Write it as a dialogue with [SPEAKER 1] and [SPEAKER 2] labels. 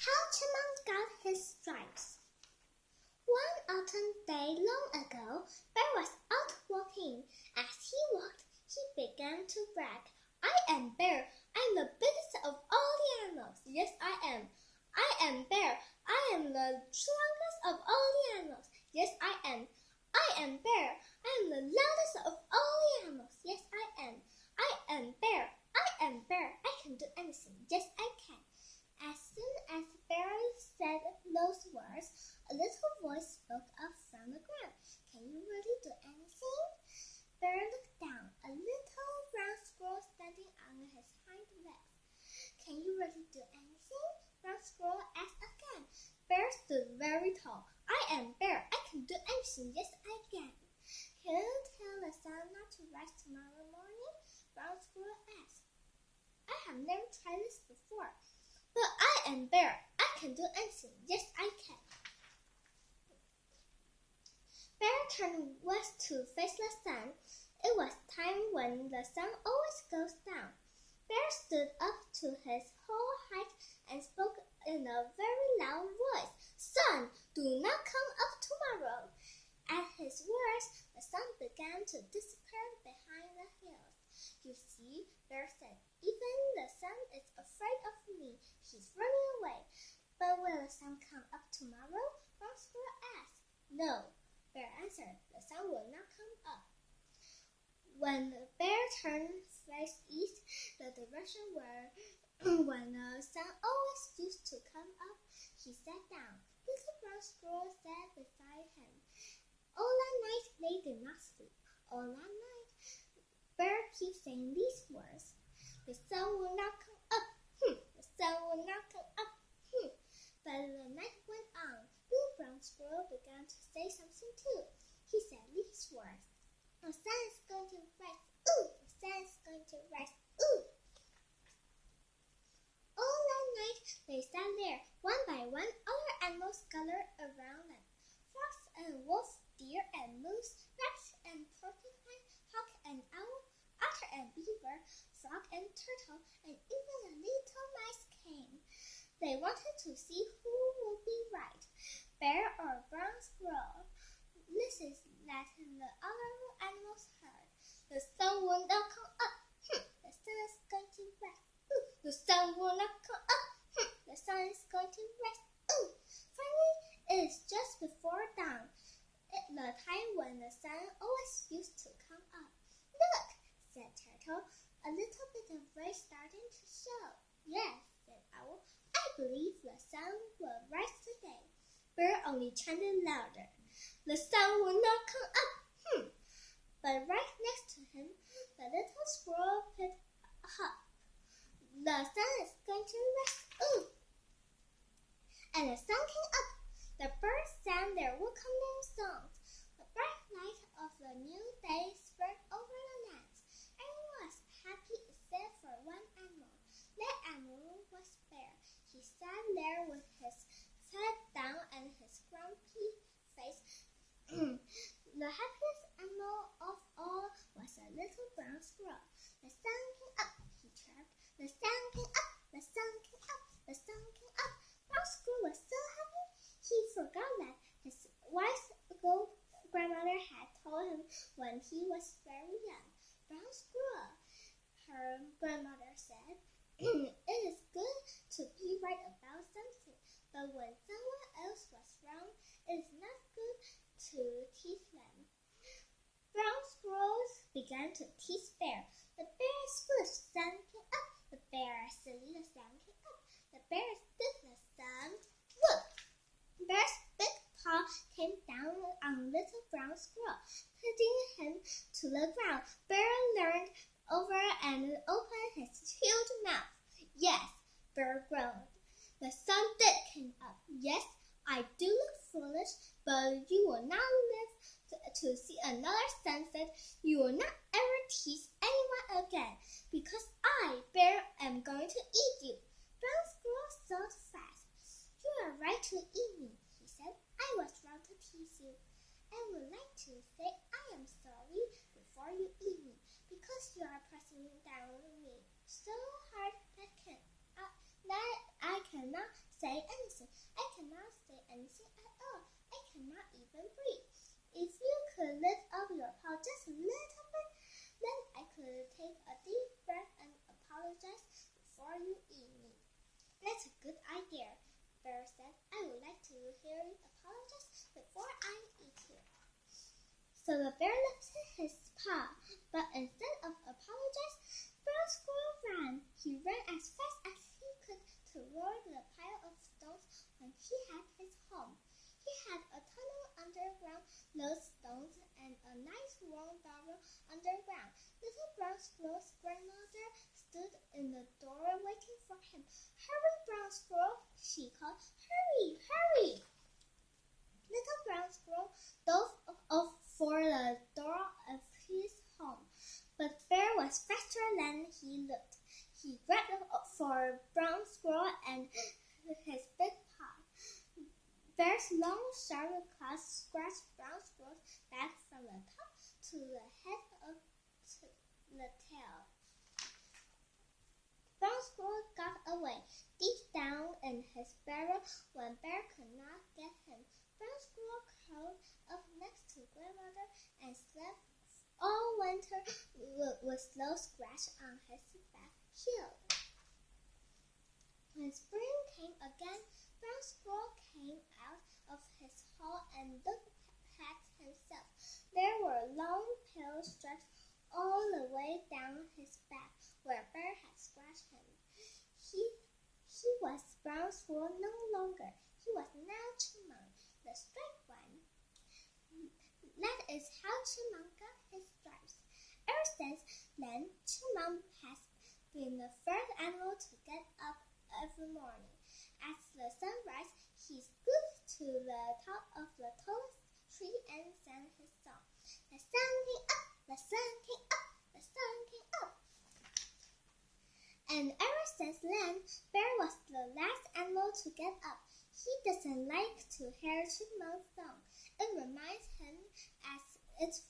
[SPEAKER 1] How Chipmunk got his stripes. One autumn day long ago, Bear was out walking. As he walked, he began to brag. I am Bear. I'm the biggest of all the animals. Yes, I am. I am Bear. I am the strongest of all the animals. Yes, I am. I am Bear. I am the loudest of all the animals. Yes, I am. I am Bear. I am Bear. I can do anything. Yes, I can. As soon as Bear said those words, a little voice spoke up from the ground. Can you really do anything? Bear looked down. A little brown squirrel standing on his hind legs. Can you really do anything? Brown squirrel asked again. Bear stood very tall. I am Bear. I can do anything. Yes, I can. Can you tell the sun not to rise tomorrow morning? Brown squirrel asked. I have never tried this before. But I am Bear. I can do anything. Yes, I can. Bear turned west to face the sun. It was time when the sun always goes down. Bear stood up to his whole height and spoke in a very loud voice. Sun, do not come up tomorrow. At his words, the sun began to disappear behind the hills. You see, Bear said, even the sun is afraid of me. He's running away. But will the sun come up tomorrow? Brown squirrel asked. No, Bear answered. The sun will not come up. When the Bear turned face east, the direction where when the sun always used to come up, he sat down. Little brown squirrel sat beside him. All that night they did not sleep. All that night, Bear keeps saying these words. The sun will not come up. The sun will not come up. But the night went on. Little brown squirrel began to say something too. He said these words. The sun is going to rise. Ooh! The sun is going to rise. Ooh! All that night they sat there. One by one, other animals gathered around them. Fox and wolf, deer and moose, rabbit and porcupine, hawk and owl, otter and beaver, frog and turtle, and even the little mice came. They wanted to see who would be right, Bear or brown squirrel. This is that the other animals heard. The sun will not come up. The sun is going to rise. The sun will not come up. The sun is going to rise. Finally, it is just before dawn. The time when the sun always used to come up. Look, said Turtle. A little bit of ray starting to show. Yes, said Owl. I believe the sun will rise today. Bear only chanted louder. The sun will not come up. But right next to him, the little squirrel picked up. The sun is going to rise. And the sun came up. The birds sang their welcoming songs. The bright light of the new day spread over the lands. Everyone was happy except for one animal. That animal was Bear. He sat there with his head down and his grumpy face. The happiest animal of all was a little brown squirrel. The sun came up, he chirped. The sun came up, the sun came up, the sun came up. Brown squirrel was so happy he forgot that his wise grandmother had told him when he was very young. Brown squirrel, her grandmother said, it is good to be right about something, but when someone else was wrong, it is not good to tease them. Brown squirrels began to tease Bear. The bear is foolish, the sun came up. The bear is silly, the sun came up. The bear is good, the sun. Look! Bear's big paw came down on little brown squirrel, hitting him to the ground. Bear leaned over and opened his huge mouth. Yes, Bear groaned. The sun did come up. Yes, I do look foolish, but you will not live to see another sunset. You will not ever tease anyone again, because I, Bear, am going to eat you. Brown squirrel thought fast. You are right to eat me, he said. I was wrong to tease you. I would like to say I am sorry before you eat me, because you are pressing down on me so hard that I cannot say anything. I cannot say anything at all. I cannot even breathe. If you could lift up your paw just a little bit, then I could take a deep breath and apologize before you eat me." "That's a good idea," Bear said. "I would like to hear you apologize before I eat you." So the bear lifted his paw, but instead of apologizing, Brown Squirrel ran. He ran as fast as he could toward the pile of stones when he had his home. He had a tunnel underground, those stones, and a nice warm burrow underground. Little Brown Squirrel's grandmother stood in the door waiting for him. "Hurry, Brown Squirrel," she called. "Hurry, hurry!" Little Brown Squirrel dove off for the door of his home, but Bear was faster than he looked. He grabbed for Brown Squirrel and his big paw. Bear's long, sharp claws scratched Brown Squirrel's back from the top to the head of the tail. Brown Squirrel got away, deep down in his burrow when Bear could not get him. Brown Squirrel curled up next to Grandmother and slept all winter with those scratches on his back healed. When spring came again, Brown Squirrel came out of his hole and looked at himself. There were long, pale stripes all the way down his back where Bear had scratched him. He was Brown Squirrel no longer. He was now Chipmunk, the striped one. That is how Chipmunk got his stripes. Ever since then, Chipmunk has been the first animal to get up every morning. As the sun rises, he scoots to the top of the tallest tree and sang his song. The sun came up, the sun came up, the sun came up. And ever since then, Bear was the last animal to get up. He doesn't like to hear Chipmunk's song. It reminds him as it's